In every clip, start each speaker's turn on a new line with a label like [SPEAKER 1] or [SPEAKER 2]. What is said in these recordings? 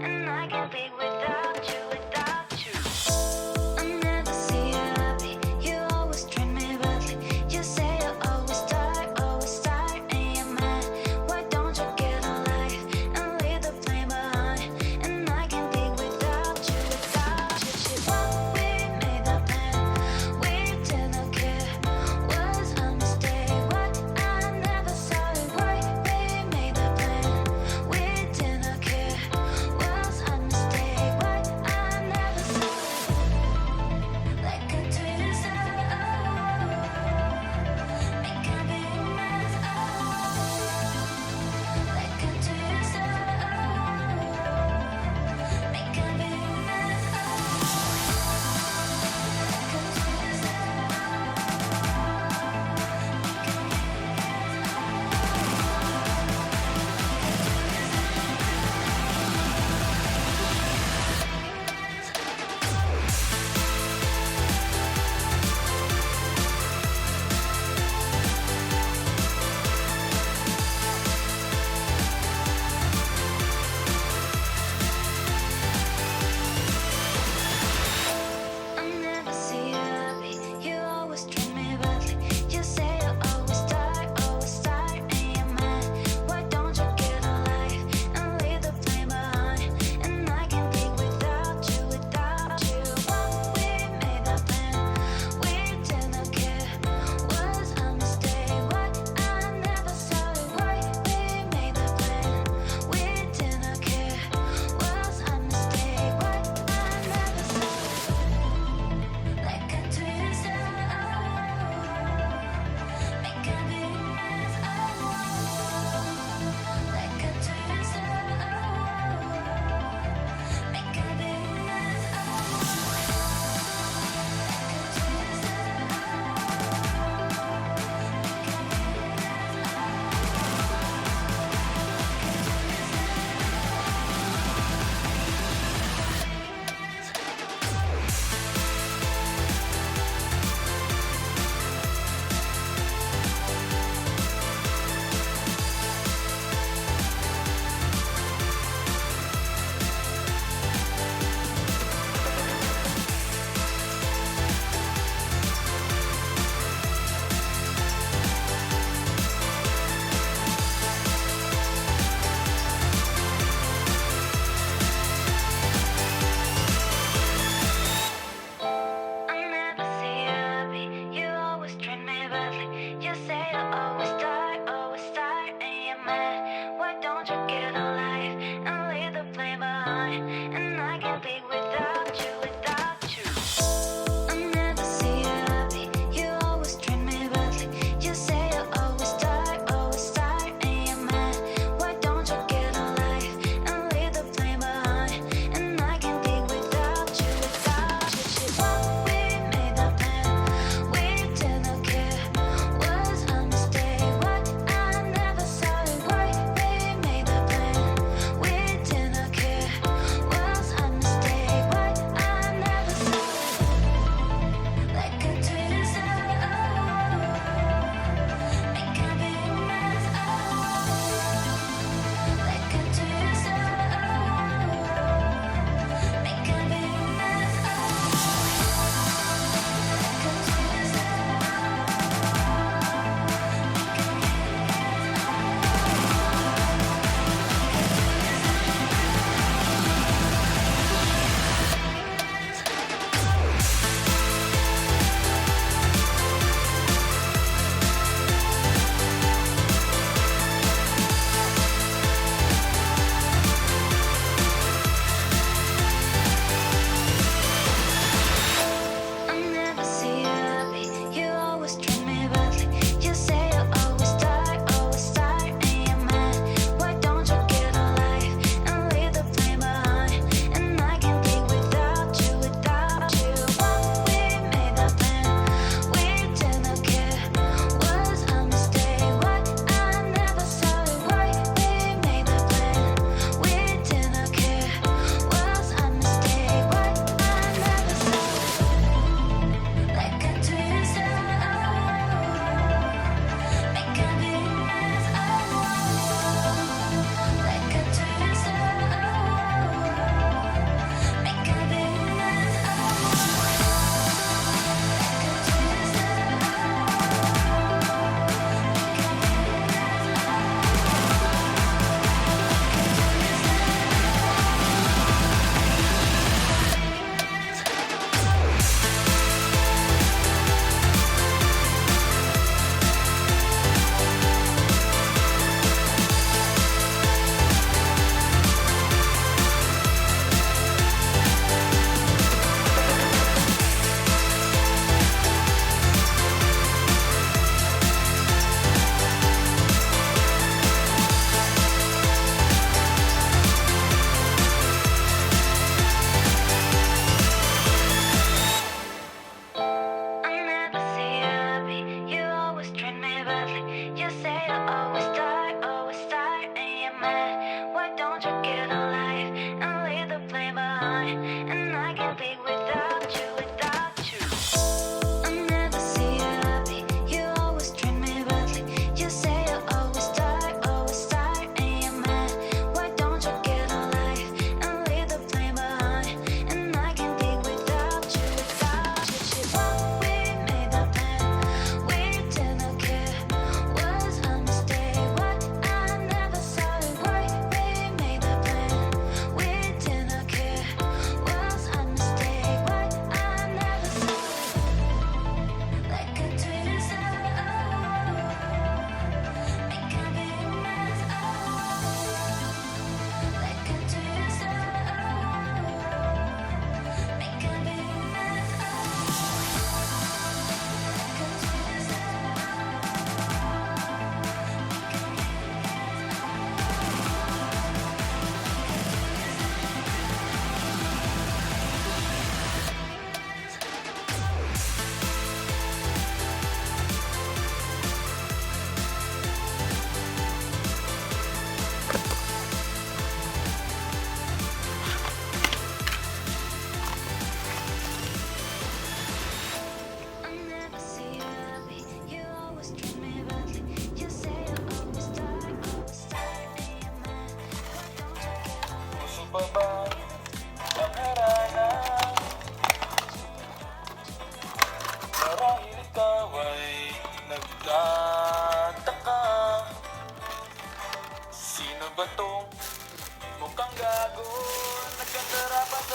[SPEAKER 1] and I can't be without you, without you. I never see you happy, you always treat me badly. You say you always start, and you're mad. Why don't you get a life and leave the flame behind? And I can't be without you, without you. Well, we made that plan, we didn't care. Was a mistake, what? I never saw it right. We made that plan, we didn't care. Was a mistake, what? I never saw it. Like a twist, make a big mess, like a twist, make a big mess, I never see you happy, you always treat me badly. You say you always start, and you're mad. Why don't you get a life and leave the flame behind? And I can't be without you, without you. Well, we made that plan, we didn't care. Was a mistake, what? I never saw it right. We made that plan, we didn't care. Was a mistake, what? I never saw it. Like a twist, make a big mess, like a twist, make a big mess, I never see you happy, you always treat me badly. You say you always start, and you're mad. Why don't you get a life and leave the flame behind? And I can't be without you, without you. I never see you happy, you always treat me badly. You say you always start, and you're mad. Why don't you get a life and leave the flame behind? And I can't be without you, without you. Well, we made that plan, we didn't care. Was a mistake, what? I never saw it right. We made that plan, we didn't care. Was a mistake,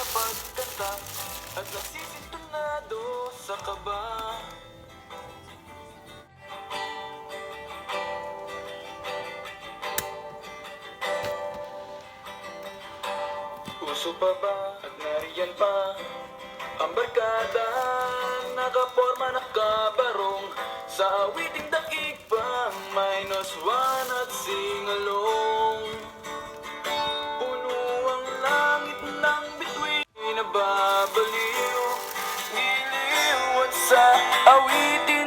[SPEAKER 2] na pagkanta at nasisintunado sa kaba. Uso pa ba at nariyan pa ang barkada, nakaporma nakabarong sa awiting dakig pa, -1 at singalong. Puno ang langit ng bituin, nababaliw, giliw at sa awiting